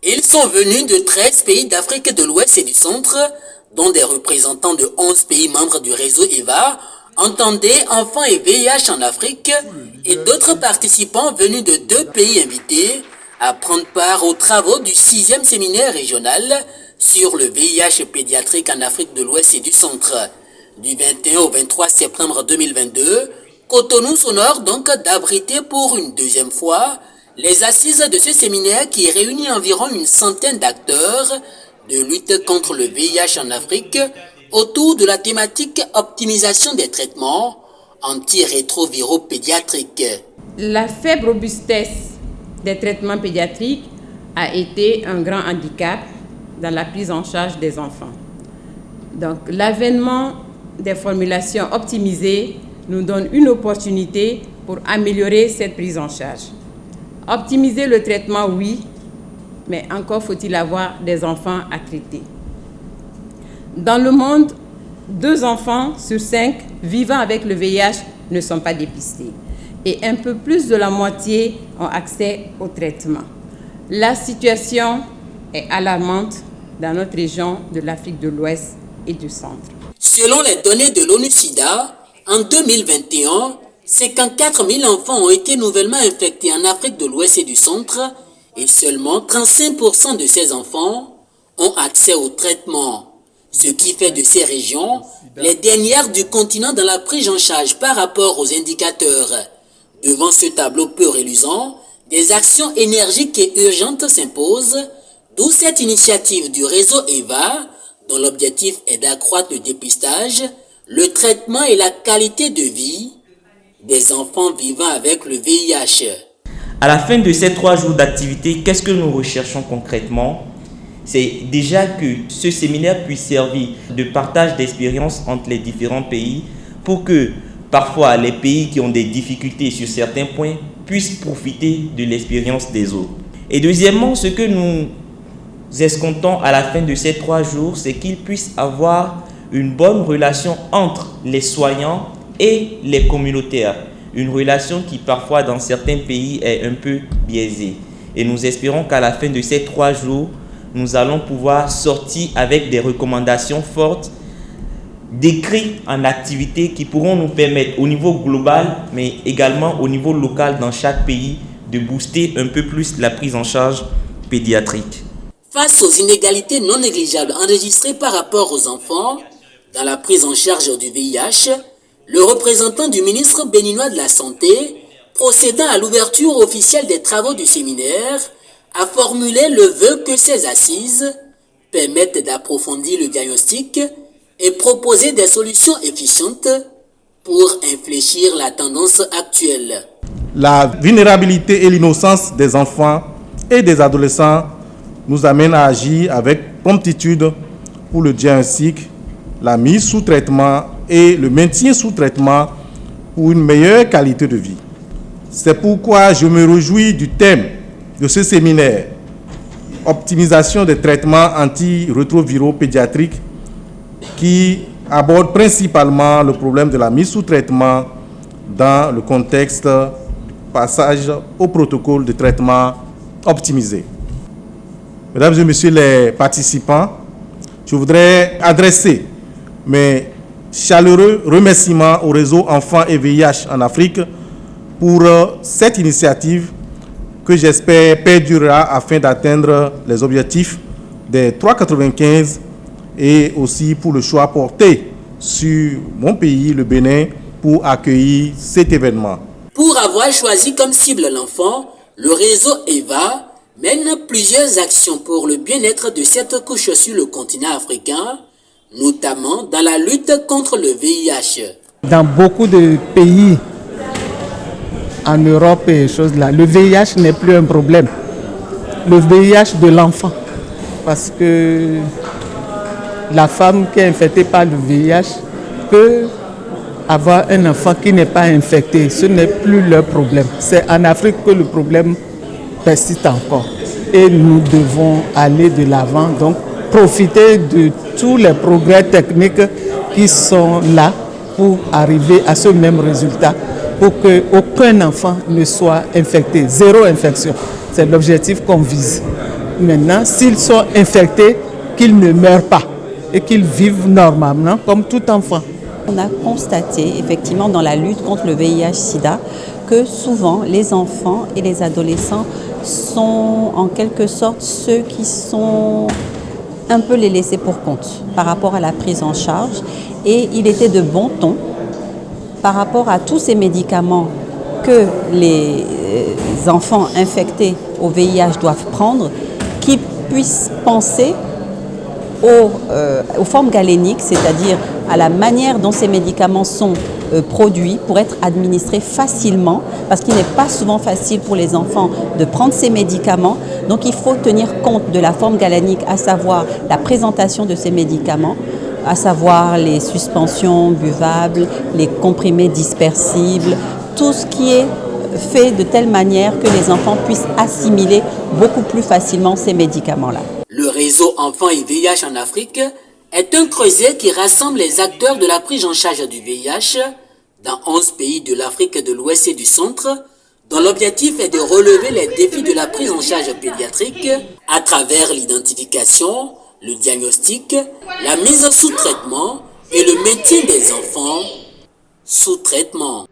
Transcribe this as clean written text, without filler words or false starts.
Ils sont venus de 13 pays d'Afrique de l'Ouest et du Centre, dont des représentants de 11 pays membres du réseau EVA, entendez enfants et VIH en Afrique, et d'autres participants venus de 2 pays invités à prendre part aux travaux du 6e séminaire régional sur le VIH pédiatrique en Afrique de l'Ouest et du Centre. Du 21 au 23 septembre 2022, Cotonou s'honore donc d'abriter pour une deuxième fois les assises de ce séminaire qui réunit environ une centaine d'acteurs de lutte contre le VIH en Afrique autour de la thématique optimisation des traitements antirétroviraux pédiatriques. La faible robustesse des traitements pédiatriques a été un grand handicap dans la prise en charge des enfants. Donc, l'avènement des formulations optimisées nous donne une opportunité pour améliorer cette prise en charge. Optimiser le traitement, oui, mais encore faut-il avoir des enfants à traiter. Dans le monde, 2 enfants sur 5 vivant avec le VIH ne sont pas dépistés et un peu plus de la moitié ont accès au traitement. La situation est alarmante dans notre région de l'Afrique de l'Ouest et du Centre. Selon les données de l'ONU-SIDA, en 2021, 54 000 enfants ont été nouvellement infectés en Afrique de l'Ouest et du Centre et seulement 35% de ces enfants ont accès au traitement, ce qui fait de ces régions les dernières du continent dans la prise en charge par rapport aux indicateurs. Devant ce tableau peu reluisant, des actions énergiques et urgentes s'imposent, d'où cette initiative du réseau EVA, dont l'objectif est d'accroître le dépistage, le traitement et la qualité de vie des enfants vivant avec le VIH. À la fin de ces 3 jours d'activité, qu'est-ce que nous recherchons concrètement? C'est déjà que ce séminaire puisse servir de partage d'expériences entre les différents pays pour que parfois les pays qui ont des difficultés sur certains points puissent profiter de l'expérience des autres. Et deuxièmement, ce que nous escomptons à la fin de ces 3 jours, c'est qu'ils puissent avoir une bonne relation entre les soignants et les communautaires. Une relation qui parfois dans certains pays est un peu biaisée. Et nous espérons qu'à la fin de ces 3 jours, nous allons pouvoir sortir avec des recommandations fortes, décrites en activités qui pourront nous permettre au niveau global, mais également au niveau local dans chaque pays, de booster un peu plus la prise en charge pédiatrique. Face aux inégalités non négligeables enregistrées par rapport aux enfants dans la prise en charge du VIH, le représentant du ministre béninois de la Santé, procédant à l'ouverture officielle des travaux du séminaire, a formulé le vœu que ces assises permettent d'approfondir le diagnostic et proposer des solutions efficientes pour infléchir la tendance actuelle. La vulnérabilité et l'innocence des enfants et des adolescents nous amènent à agir avec promptitude pour le diagnostic, la mise sous traitement et le maintien sous traitement pour une meilleure qualité de vie. C'est pourquoi je me réjouis du thème de ce séminaire, optimisation des traitements antirétroviraux pédiatriques, qui aborde principalement le problème de la mise sous traitement dans le contexte du passage au protocole de traitement optimisé. Mesdames et messieurs les participants, je voudrais adresser mes chaleureux remerciements au réseau Enfants et VIH en Afrique pour cette initiative que j'espère perdurera afin d'atteindre les objectifs des 3,95 et aussi pour le choix porté sur mon pays, le Bénin, pour accueillir cet événement. Pour avoir choisi comme cible l'enfant, le réseau EVA mène plusieurs actions pour le bien-être de cette couche sur le continent africain, notamment dans la lutte contre le VIH. Dans beaucoup de pays en Europe et choses là, le VIH n'est plus un problème. Le VIH de l'enfant, parce que la femme qui est infectée par le VIH peut avoir un enfant qui n'est pas infecté. Ce n'est plus leur problème. C'est en Afrique que le problème persiste encore. Et nous devons aller de l'avant, donc profiter de tous les progrès techniques qui sont là pour arriver à ce même résultat, pour qu'aucun enfant ne soit infecté. 0 infection, c'est l'objectif qu'on vise. maintenant, s'ils sont infectés, qu'ils ne meurent pas et qu'ils vivent normalement comme tout enfant. On a constaté effectivement dans la lutte contre le VIH-Sida que souvent les enfants et les adolescents sont en quelque sorte ceux qui sont un peu les laissés pour compte par rapport à la prise en charge, et il était de bon ton par rapport à tous ces médicaments que les enfants infectés au VIH doivent prendre, qu'ils puissent penser aux formes galéniques, c'est-à-dire à la manière dont ces médicaments sont produits pour être administrés facilement, parce qu'il n'est pas souvent facile pour les enfants de prendre ces médicaments. Donc il faut tenir compte de la forme galénique, à savoir la présentation de ces médicaments, à savoir les suspensions buvables, les comprimés dispersibles, tout ce qui est fait de telle manière que les enfants puissent assimiler beaucoup plus facilement ces médicaments-là. Le réseau Enfants et VIH en Afrique est un creuset qui rassemble les acteurs de la prise en charge du VIH dans 11 pays de l'Afrique de l'Ouest et du Centre, dont l'objectif est de relever les défis de la prise en charge pédiatrique à travers l'identification, le diagnostic, la mise sous traitement et le maintien des enfants sous traitement.